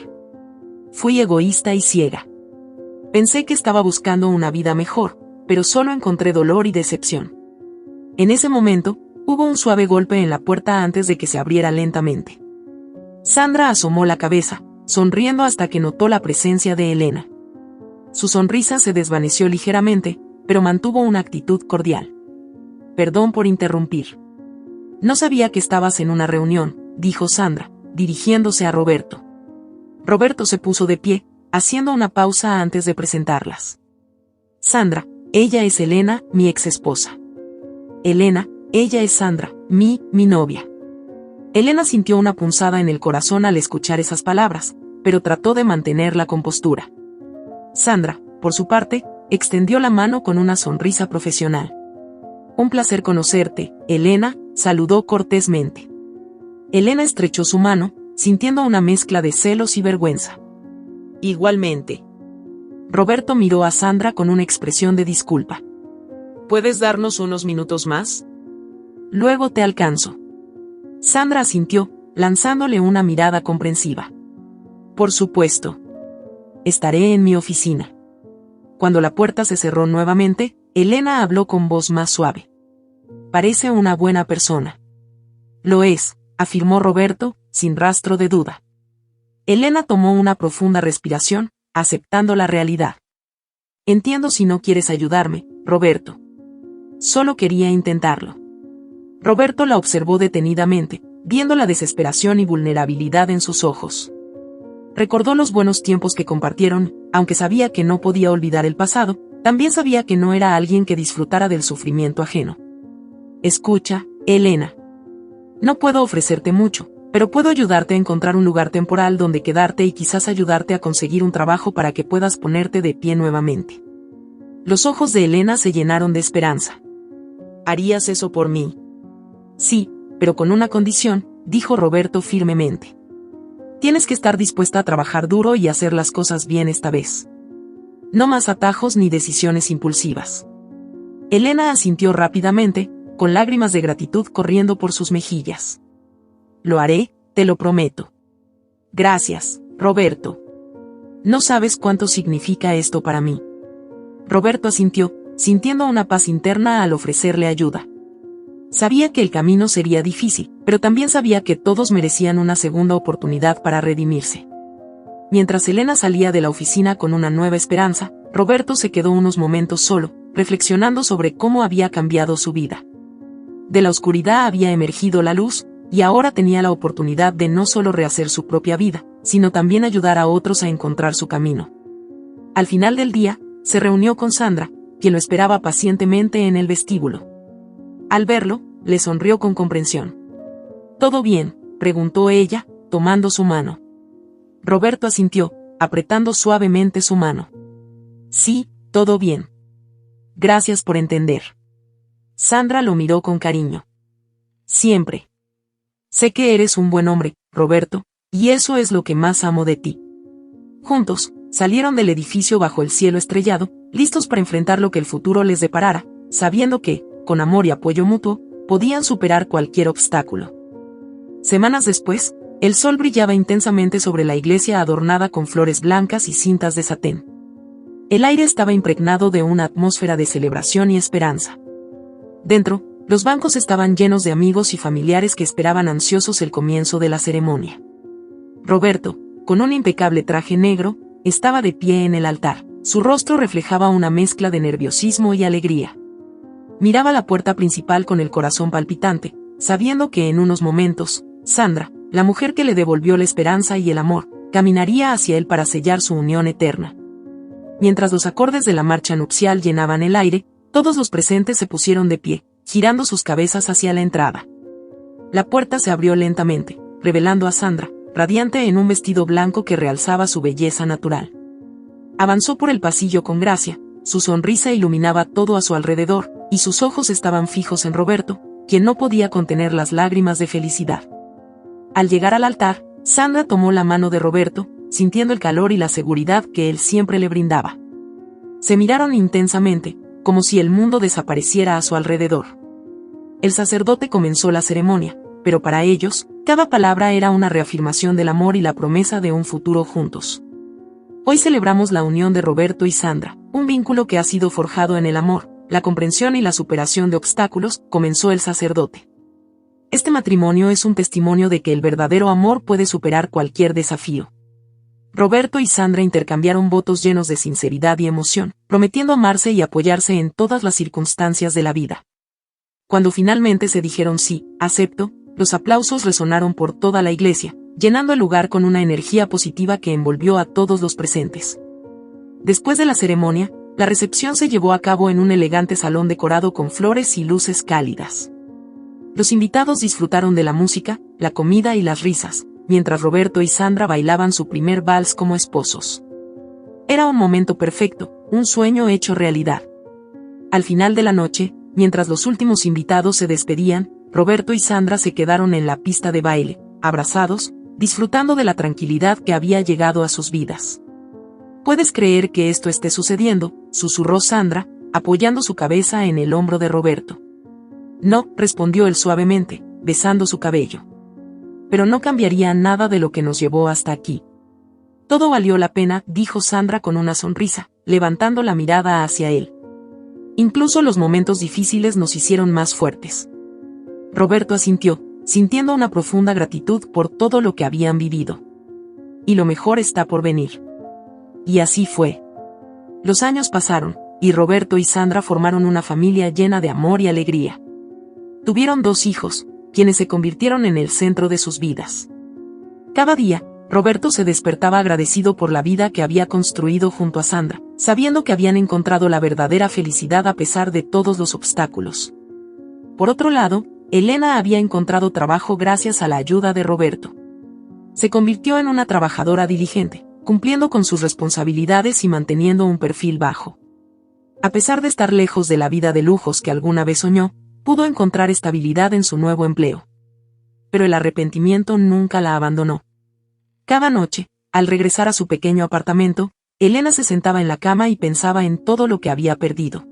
Fui egoísta y ciega. Pensé que estaba buscando una vida mejor, pero solo encontré dolor y decepción. En ese momento, hubo un suave golpe en la puerta antes de que se abriera lentamente. Sandra asomó la cabeza, sonriendo hasta que notó la presencia de Elena. Su sonrisa se desvaneció ligeramente, pero mantuvo una actitud cordial. Perdón por interrumpir. No sabía que estabas en una reunión, dijo Sandra, dirigiéndose a Roberto. Roberto se puso de pie, haciendo una pausa antes de presentarlas. Sandra, ella es Elena, mi exesposa. Elena, ella es Sandra, mi novia. Elena sintió una punzada en el corazón al escuchar esas palabras, pero trató de mantener la compostura. Sandra, por su parte, extendió la mano con una sonrisa profesional. Un placer conocerte, Elena, saludó cortésmente. Elena estrechó su mano, sintiendo una mezcla de celos y vergüenza. Igualmente. Roberto miró a Sandra con una expresión de disculpa. ¿Puedes darnos unos minutos más? Luego te alcanzo. Sandra asintió, lanzándole una mirada comprensiva. Por supuesto. Estaré en mi oficina. Cuando la puerta se cerró nuevamente, Elena habló con voz más suave. Parece una buena persona. Lo es, afirmó Roberto, sin rastro de duda. Elena tomó una profunda respiración, aceptando la realidad. Entiendo si no quieres ayudarme, Roberto. Solo quería intentarlo. Roberto la observó detenidamente, viendo la desesperación y vulnerabilidad en sus ojos. Recordó los buenos tiempos que compartieron, aunque sabía que no podía olvidar el pasado, también sabía que no era alguien que disfrutara del sufrimiento ajeno. Escucha, Elena. No puedo ofrecerte mucho, pero puedo ayudarte a encontrar un lugar temporal donde quedarte y quizás ayudarte a conseguir un trabajo para que puedas ponerte de pie nuevamente. Los ojos de Elena se llenaron de esperanza. ¿Harías eso por mí? Sí, pero con una condición, dijo Roberto firmemente. Tienes que estar dispuesta a trabajar duro y hacer las cosas bien esta vez. No más atajos ni decisiones impulsivas. Elena asintió rápidamente, con lágrimas de gratitud corriendo por sus mejillas. Lo haré, te lo prometo. Gracias, Roberto. No sabes cuánto significa esto para mí. Roberto asintió, sintiendo una paz interna al ofrecerle ayuda. Sabía que el camino sería difícil, pero también sabía que todos merecían una segunda oportunidad para redimirse. Mientras Elena salía de la oficina con una nueva esperanza, Roberto se quedó unos momentos solo, reflexionando sobre cómo había cambiado su vida. De la oscuridad había emergido la luz, y ahora tenía la oportunidad de no solo rehacer su propia vida, sino también ayudar a otros a encontrar su camino. Al final del día, se reunió con Sandra, quien lo esperaba pacientemente en el vestíbulo. Al verlo, le sonrió con comprensión. ¿Todo bien?, preguntó ella, tomando su mano. Roberto asintió, apretando suavemente su mano. Sí, todo bien. Gracias por entender. Sandra lo miró con cariño. Siempre. Sé que eres un buen hombre, Roberto, y eso es lo que más amo de ti. Juntos, salieron del edificio bajo el cielo estrellado, listos para enfrentar lo que el futuro les deparara, sabiendo que, con amor y apoyo mutuo, podían superar cualquier obstáculo. Semanas después, el sol brillaba intensamente sobre la iglesia adornada con flores blancas y cintas de satén. El aire estaba impregnado de una atmósfera de celebración y esperanza. Dentro, los bancos estaban llenos de amigos y familiares que esperaban ansiosos el comienzo de la ceremonia. Roberto, con un impecable traje negro, estaba de pie en el altar. Su rostro reflejaba una mezcla de nerviosismo y alegría. Miraba la puerta principal con el corazón palpitante, sabiendo que en unos momentos, Sandra, la mujer que le devolvió la esperanza y el amor, caminaría hacia él para sellar su unión eterna. Mientras los acordes de la marcha nupcial llenaban el aire, todos los presentes se pusieron de pie, girando sus cabezas hacia la entrada. La puerta se abrió lentamente, revelando a Sandra, radiante en un vestido blanco que realzaba su belleza natural. Avanzó por el pasillo con gracia, su sonrisa iluminaba todo a su alrededor, y sus ojos estaban fijos en Roberto, quien no podía contener las lágrimas de felicidad. Al llegar al altar, Sandra tomó la mano de Roberto, sintiendo el calor y la seguridad que él siempre le brindaba. Se miraron intensamente, como si el mundo desapareciera a su alrededor. El sacerdote comenzó la ceremonia, pero para ellos, cada palabra era una reafirmación del amor y la promesa de un futuro juntos. Hoy celebramos la unión de Roberto y Sandra, un vínculo que ha sido forjado en el amor, la comprensión y la superación de obstáculos, comenzó el sacerdote. Este matrimonio es un testimonio de que el verdadero amor puede superar cualquier desafío. Roberto y Sandra intercambiaron votos llenos de sinceridad y emoción, prometiendo amarse y apoyarse en todas las circunstancias de la vida. Cuando finalmente se dijeron sí, acepto, los aplausos resonaron por toda la iglesia, llenando el lugar con una energía positiva que envolvió a todos los presentes. Después de la ceremonia, la recepción se llevó a cabo en un elegante salón decorado con flores y luces cálidas. Los invitados disfrutaron de la música, la comida y las risas, mientras Roberto y Sandra bailaban su primer vals como esposos. Era un momento perfecto, un sueño hecho realidad. Al final de la noche, mientras los últimos invitados se despedían, Roberto y Sandra se quedaron en la pista de baile, abrazados, disfrutando de la tranquilidad que había llegado a sus vidas. «¿Puedes creer que esto esté sucediendo?», susurró Sandra, apoyando su cabeza en el hombro de Roberto. «No», respondió él suavemente, besando su cabello. «Pero no cambiaría nada de lo que nos llevó hasta aquí». «Todo valió la pena», dijo Sandra con una sonrisa, levantando la mirada hacia él. «Incluso los momentos difíciles nos hicieron más fuertes». Roberto asintió, sintiendo una profunda gratitud por todo lo que habían vivido. «Y lo mejor está por venir». Y así fue. Los años pasaron, y Roberto y Sandra formaron una familia llena de amor y alegría. Tuvieron 2 hijos, quienes se convirtieron en el centro de sus vidas. Cada día, Roberto se despertaba agradecido por la vida que había construido junto a Sandra, sabiendo que habían encontrado la verdadera felicidad a pesar de todos los obstáculos. Por otro lado, Elena había encontrado trabajo gracias a la ayuda de Roberto. Se convirtió en una trabajadora diligente, cumpliendo con sus responsabilidades y manteniendo un perfil bajo. A pesar de estar lejos de la vida de lujos que alguna vez soñó, pudo encontrar estabilidad en su nuevo empleo. Pero el arrepentimiento nunca la abandonó. Cada noche, al regresar a su pequeño apartamento, Elena se sentaba en la cama y pensaba en todo lo que había perdido.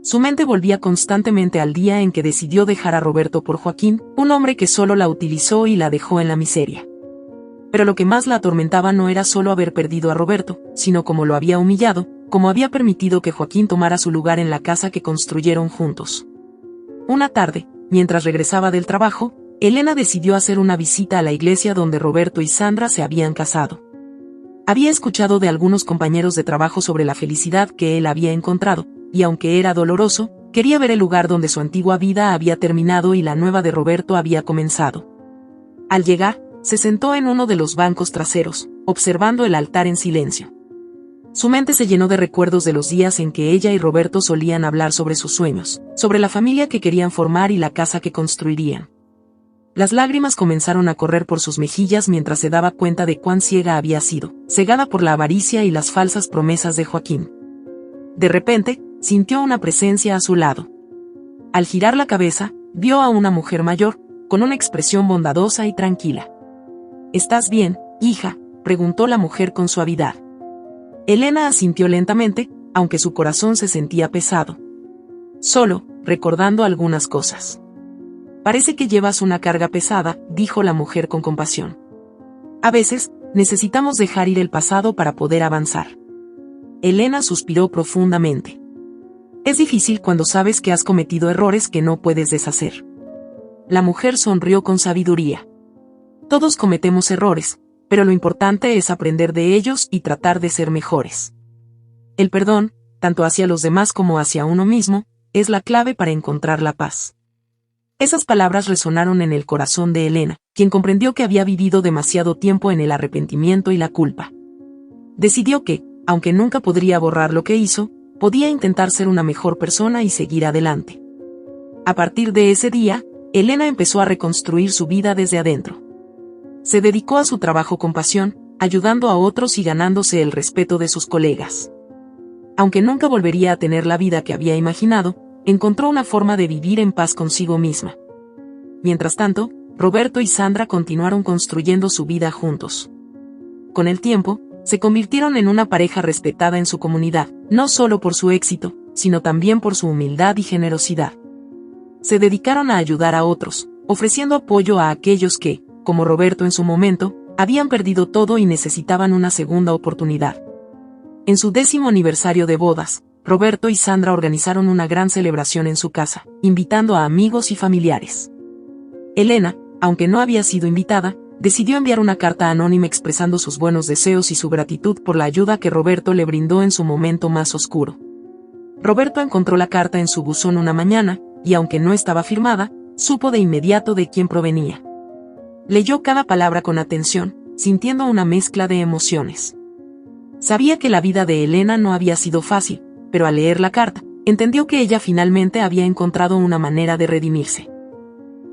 Su mente volvía constantemente al día en que decidió dejar a Roberto por Joaquín, un hombre que solo la utilizó y la dejó en la miseria. Pero lo que más la atormentaba no era solo haber perdido a Roberto, sino cómo lo había humillado, cómo había permitido que Joaquín tomara su lugar en la casa que construyeron juntos. Una tarde, mientras regresaba del trabajo, Elena decidió hacer una visita a la iglesia donde Roberto y Sandra se habían casado. Había escuchado de algunos compañeros de trabajo sobre la felicidad que él había encontrado, y aunque era doloroso, quería ver el lugar donde su antigua vida había terminado y la nueva de Roberto había comenzado. Al llegar, se sentó en uno de los bancos traseros, observando el altar en silencio. Su mente se llenó de recuerdos de los días en que ella y Roberto solían hablar sobre sus sueños, sobre la familia que querían formar y la casa que construirían. Las lágrimas comenzaron a correr por sus mejillas mientras se daba cuenta de cuán ciega había sido, cegada por la avaricia y las falsas promesas de Joaquín. De repente, sintió una presencia a su lado. Al girar la cabeza, vio a una mujer mayor, con una expresión bondadosa y tranquila. «¿Estás bien, hija?», preguntó la mujer con suavidad. Elena asintió lentamente, aunque su corazón se sentía pesado. «Solo, recordando algunas cosas». «Parece que llevas una carga pesada», dijo la mujer con compasión. «A veces, necesitamos dejar ir el pasado para poder avanzar». Elena suspiró profundamente. «Es difícil cuando sabes que has cometido errores que no puedes deshacer». La mujer sonrió con sabiduría. «Todos cometemos errores, pero lo importante es aprender de ellos y tratar de ser mejores. El perdón, tanto hacia los demás como hacia uno mismo, es la clave para encontrar la paz». Esas palabras resonaron en el corazón de Elena, quien comprendió que había vivido demasiado tiempo en el arrepentimiento y la culpa. Decidió que, aunque nunca podría borrar lo que hizo, podía intentar ser una mejor persona y seguir adelante. A partir de ese día, Elena empezó a reconstruir su vida desde adentro. Se dedicó a su trabajo con pasión, ayudando a otros y ganándose el respeto de sus colegas. Aunque nunca volvería a tener la vida que había imaginado, encontró una forma de vivir en paz consigo misma. Mientras tanto, Roberto y Sandra continuaron construyendo su vida juntos. Con el tiempo, se convirtieron en una pareja respetada en su comunidad, no solo por su éxito, sino también por su humildad y generosidad. Se dedicaron a ayudar a otros, ofreciendo apoyo a aquellos que, como Roberto en su momento, habían perdido todo y necesitaban una segunda oportunidad. En su 10º aniversario de bodas, Roberto y Sandra organizaron una gran celebración en su casa, invitando a amigos y familiares. Elena, aunque no había sido invitada, decidió enviar una carta anónima expresando sus buenos deseos y su gratitud por la ayuda que Roberto le brindó en su momento más oscuro. Roberto encontró la carta en su buzón una mañana, y aunque no estaba firmada, supo de inmediato de quién provenía. Leyó cada palabra con atención, sintiendo una mezcla de emociones. Sabía que la vida de Elena no había sido fácil, pero al leer la carta, entendió que ella finalmente había encontrado una manera de redimirse.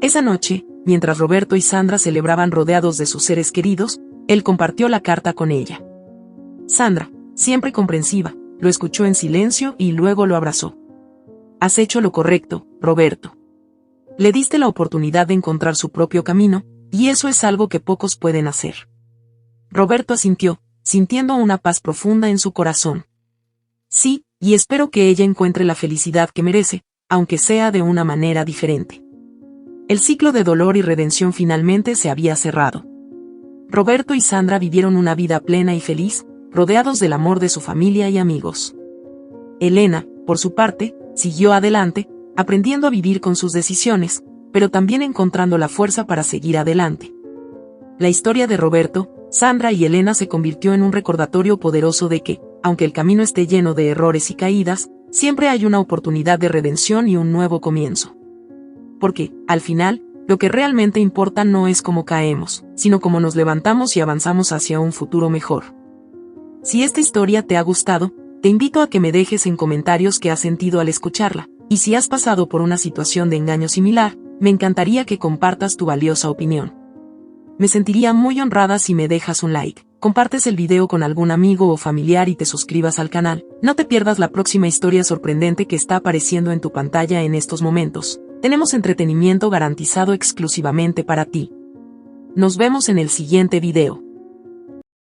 Esa noche, mientras Roberto y Sandra celebraban rodeados de sus seres queridos, él compartió la carta con ella. Sandra, siempre comprensiva, lo escuchó en silencio y luego lo abrazó. Has hecho lo correcto, Roberto. Le diste la oportunidad de encontrar su propio camino, y eso es algo que pocos pueden hacer. Roberto asintió, sintiendo una paz profunda en su corazón. Sí, y espero que ella encuentre la felicidad que merece, aunque sea de una manera diferente. El ciclo de dolor y redención finalmente se había cerrado. Roberto y Sandra vivieron una vida plena y feliz, rodeados del amor de su familia y amigos. Elena, por su parte, siguió adelante, aprendiendo a vivir con sus decisiones, pero también encontrando la fuerza para seguir adelante. La historia de Roberto, Sandra y Elena se convirtió en un recordatorio poderoso de que, aunque el camino esté lleno de errores y caídas, siempre hay una oportunidad de redención y un nuevo comienzo. Porque, al final, lo que realmente importa no es cómo caemos, sino cómo nos levantamos y avanzamos hacia un futuro mejor. Si esta historia te ha gustado, te invito a que me dejes en comentarios qué has sentido al escucharla, y si has pasado por una situación de engaño similar, me encantaría que compartas tu valiosa opinión. Me sentiría muy honrada si me dejas un like, compartes el video con algún amigo o familiar y te suscribas al canal. No te pierdas la próxima historia sorprendente que está apareciendo en tu pantalla en estos momentos. Tenemos entretenimiento garantizado exclusivamente para ti. Nos vemos en el siguiente video.